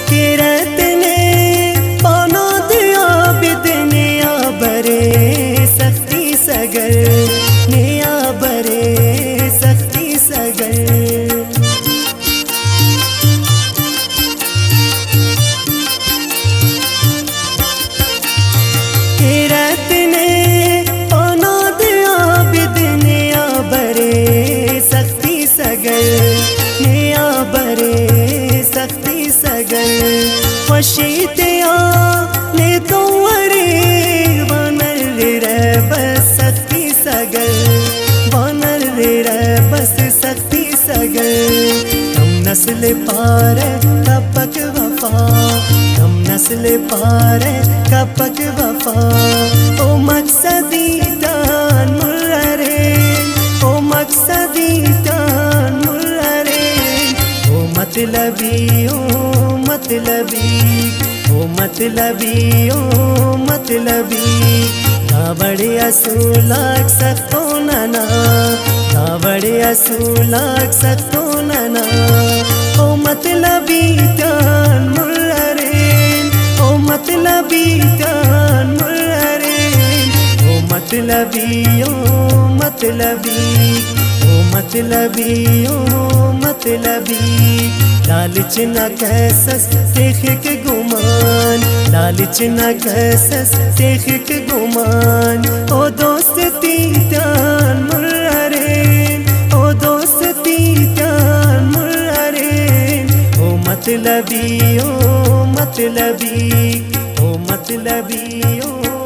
किरत ने पाना दिया बिदने बरे सख्ती सगर निया बरे सख्ती सगर किरत ने पाना दिया बिदने बरे सख्ती सगर निया बरे सख्ती सगर वशीतिया ने तो वरे वानर रे बस सख्ती सगर वानर रे बस सख्ती सगर हम नस्ल पार कपक वफा हम नस्ल पार कपक वफा ओ मकसदी जान मुर्रे ओ मकसदी जान मुर्रे ओ मतलबी ओ मतलबी ओ मतलबी ओ मतलबी बड़े असूलाक सकतो नना बड़े असूलाक सकतो नना ओ मतलबी जान मुर्रे ओ मतलबी जान मुर्रे ओ मतलबी ओ मतलबी ओ मतलबी ओ मतलबी लालच न कैसस देख के गुमान लालच न कैसस देख के गुमान ओ दोस्ती जान मुर्रे ओ दोस्ती जान मुर्रे ओ मतलबी ओ मतलबी ओ मतलबी ओ